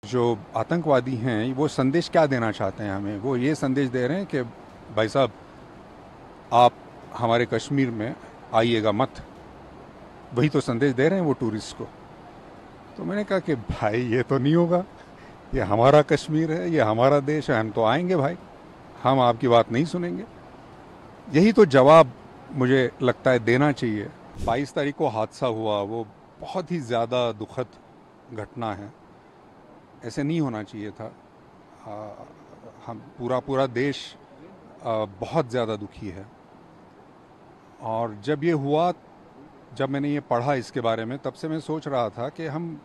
जो आतंकवादी हैं वो संदेश क्या देना चाहते हैं हमें। वो ये संदेश दे रहे हैं कि भाई साहब, आप हमारे कश्मीर में आइएगा मत। वही तो संदेश दे रहे हैं वो टूरिस्ट को। तो मैंने कहा कि भाई ये तो नहीं होगा, ये हमारा कश्मीर है, ये हमारा देश है, हम तो आएंगे भाई, हम आपकी बात नहीं सुनेंगे। यही तो जवाब मुझे लगता है देना चाहिए। 22 तारीख को हादसा हुआ, वो बहुत ही ज़्यादा दुखद घटना है। ऐसे नहीं होना चाहिए था। आ, हम पूरा पूरा देश बहुत ज़्यादा दुखी है। और जब ये हुआ, जब मैंने ये पढ़ा इसके बारे में, तब से मैं सोच रहा था कि हम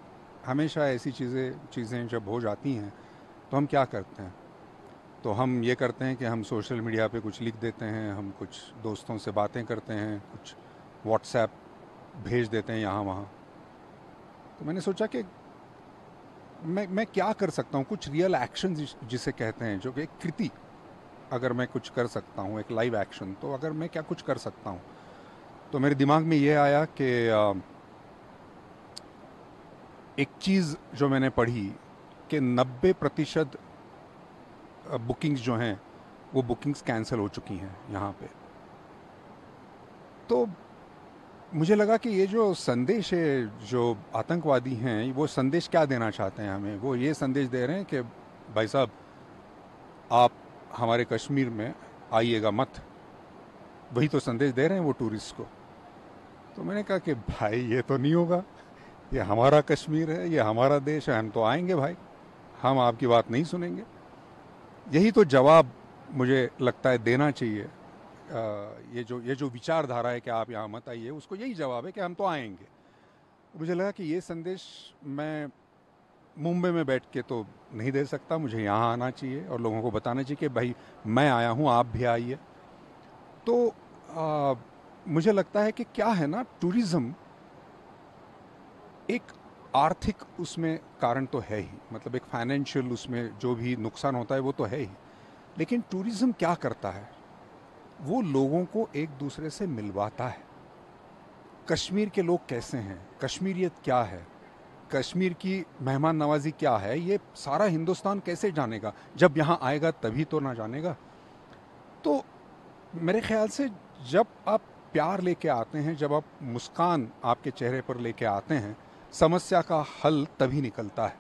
हमेशा ऐसी चीज़ें जब हो जाती हैं तो हम क्या करते हैं। तो हम ये करते हैं कि हम सोशल मीडिया पे कुछ लिख देते हैं, हम कुछ दोस्तों से बातें करते हैं, कुछ व्हाट्सएप भेज देते हैं यहाँ वहाँ। तो मैंने सोचा कि मैं क्या कर सकता हूँ, कुछ रियल एक्शन जिसे कहते हैं, जो कि एक कृति अगर मैं कुछ कर सकता हूँ, एक लाइव एक्शन, तो अगर मैं क्या कुछ कर सकता हूँ। तो मेरे दिमाग में ये आया कि एक चीज़ जो मैंने पढ़ी कि 90% बुकिंग्स जो हैं वो बुकिंग्स कैंसिल हो चुकी हैं यहाँ पे। तो मुझे लगा कि ये जो संदेश है, जो आतंकवादी हैं वो संदेश क्या देना चाहते हैं हमें। वो ये संदेश दे रहे हैं कि भाई साहब, आप हमारे कश्मीर में आइएगा मत। वही तो संदेश दे रहे हैं वो टूरिस्ट को। तो मैंने कहा कि भाई ये तो नहीं होगा, ये हमारा कश्मीर है, ये हमारा देश है, हम तो आएंगे भाई, हम आपकी बात नहीं सुनेंगे। यही तो जवाब मुझे लगता है देना चाहिए। ये जो विचारधारा है कि आप यहाँ मत आइए, उसको यही जवाब है कि हम तो आएंगे। मुझे लगा कि ये संदेश मैं मुंबई में बैठ के तो नहीं दे सकता, मुझे यहाँ आना चाहिए और लोगों को बताना चाहिए कि भाई मैं आया हूँ, आप भी आइए। तो मुझे लगता है कि क्या है ना, टूरिज़्म एक आर्थिक उसमें कारण तो है ही, मतलब एक फाइनेंशियल उसमें जो भी नुकसान होता है वो तो है ही। लेकिन टूरिज़्म क्या करता है, वो लोगों को एक दूसरे से मिलवाता है। कश्मीर के लोग कैसे हैं, कश्मीरियत क्या है, कश्मीर की मेहमान नवाजी क्या है, ये सारा हिंदुस्तान कैसे जानेगा। जब यहाँ आएगा तभी तो ना जानेगा। तो मेरे ख्याल से जब आप प्यार लेके आते हैं, जब आप मुस्कान आपके चेहरे पर लेके आते हैं, समस्या का हल तभी निकलता है।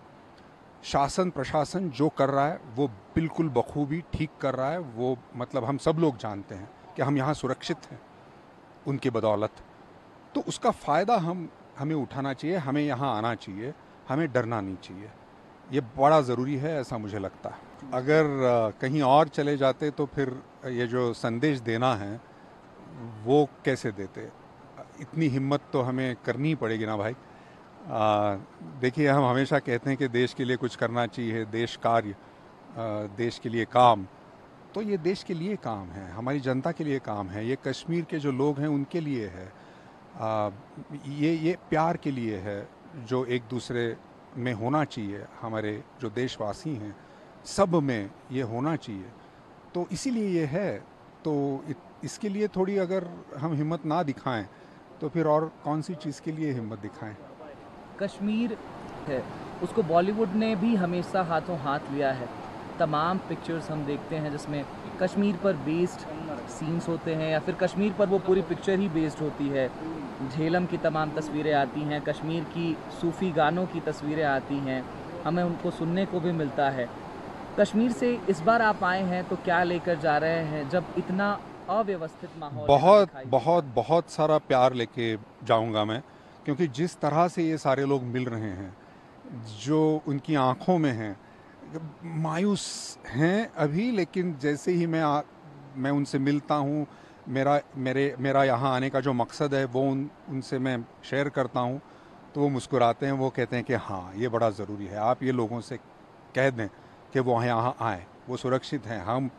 शासन प्रशासन जो कर रहा है वो बिल्कुल बखूबी ठीक कर रहा है। वो मतलब हम सब लोग जानते हैं कि हम यहाँ सुरक्षित हैं उनकी बदौलत। तो उसका फ़ायदा हमें उठाना चाहिए, हमें यहाँ आना चाहिए, हमें डरना नहीं चाहिए। ये बड़ा ज़रूरी है, ऐसा मुझे लगता है। अगर कहीं और चले जाते तो फिर ये जो संदेश देना है वो कैसे देते। इतनी हिम्मत तो हमें करनी पड़ेगी ना भाई। देखिए, हम हमेशा कहते हैं कि देश के लिए कुछ करना चाहिए, देश कार्य, देश के लिए काम। तो ये देश के लिए काम है, हमारी जनता के लिए काम है, ये कश्मीर के जो लोग हैं उनके लिए है। आ, ये प्यार के लिए है जो एक दूसरे में होना चाहिए। हमारे जो देशवासी हैं सब में ये होना चाहिए। तो इसीलिए ये है। तो इसके लिए थोड़ी अगर हम हिम्मत ना दिखाएं तो फिर और कौन सी चीज़ के लिए हिम्मत दिखाएं। कश्मीर है, उसको बॉलीवुड ने भी हमेशा हाथों हाथ लिया है। तमाम पिक्चर्स हम देखते हैं जिसमें कश्मीर पर बेस्ड सीन्स होते हैं, या फिर कश्मीर पर वो पूरी पिक्चर ही बेस्ड होती है। झेलम की तमाम तस्वीरें आती हैं, कश्मीर की सूफ़ी गानों की तस्वीरें आती हैं, हमें उनको सुनने को भी मिलता है। कश्मीर से इस बार आप आए हैं तो क्या लेकर जा रहे हैं, जब इतना अव्यवस्थित माहौल यहाँ बहुत दिखाई देता बहुत है? बहुत सारा प्यार लेके जाऊंगा मैं। क्योंकि जिस तरह से ये सारे लोग मिल रहे हैं, जो उनकी आंखों में है, मायूस हैं अभी, लेकिन जैसे ही मैं उनसे मिलता हूँ, मेरा यहाँ आने का जो मकसद है वो उनसे मैं शेयर करता हूँ, तो वो मुस्कुराते हैं। वो कहते हैं कि हाँ, ये बड़ा ज़रूरी है, आप ये लोगों से कह दें कि वो यहाँ आएँ, वो सुरक्षित हैं, हम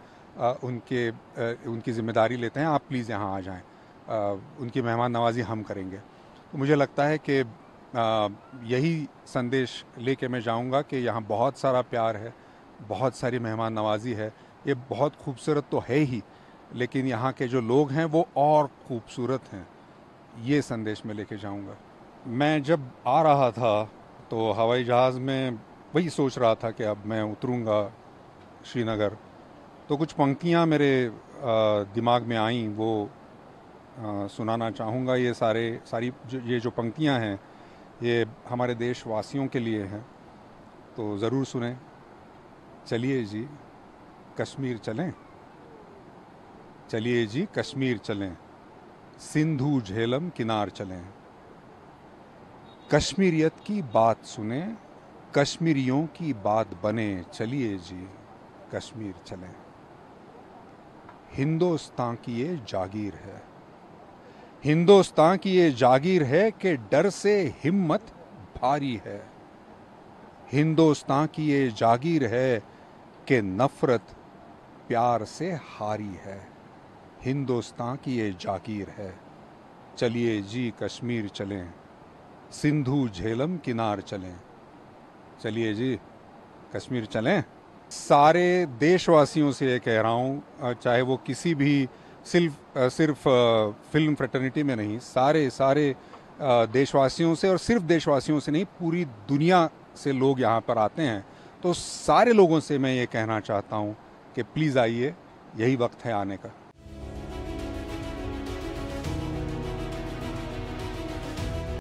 उनकी ज़िम्मेदारी लेते हैं, आप प्लीज़ यहाँ आ जाएं, उनकी मेहमान नवाजी हम करेंगे। तो मुझे लगता है कि यही संदेश लेके मैं जाऊंगा कि यहाँ बहुत सारा प्यार है, बहुत सारी मेहमान नवाजी है। ये बहुत खूबसूरत तो है ही, लेकिन यहाँ के जो लोग हैं वो और खूबसूरत हैं। ये संदेश मैं लेके जाऊंगा। मैं जब आ रहा था तो हवाई जहाज़ में वही सोच रहा था कि अब मैं उतरूँगा श्रीनगर, तो कुछ पंक्तियाँ मेरे दिमाग में आईं, वो सुनाना चाहूँगा। ये सारी ये जो पंक्तियाँ हैं ये हमारे देशवासियों के लिए हैं, तो ज़रूर सुने। चलिए जी कश्मीर चलें, चलिए जी कश्मीर चलें, सिंधु झेलम किनार चलें, कश्मीरियत की बात सुने, कश्मीरियों की बात बने, चलिए जी कश्मीर चलें। हिंदुस्तान की ये जागीर है, हिंदुस्तान की ये जागीर है कि डर से हिम्मत भारी है, हिंदुस्तान की ये जागीर है कि नफरत प्यार से हारी है, हिंदुस्तान की ये जागीर है। चलिए जी कश्मीर चलें, सिंधु झेलम किनार चलें, चलिए जी कश्मीर चलें। सारे देशवासियों से ये कह रहा हूँ, चाहे वो किसी भी सिर्फ फिल्म फ्रेटर्निटी में नहीं, सारे देशवासियों से, और सिर्फ देशवासियों से नहीं, पूरी दुनिया से लोग यहाँ पर आते हैं, तो सारे लोगों से मैं ये कहना चाहता हूँ कि प्लीज़ आइए, यही वक्त है आने का।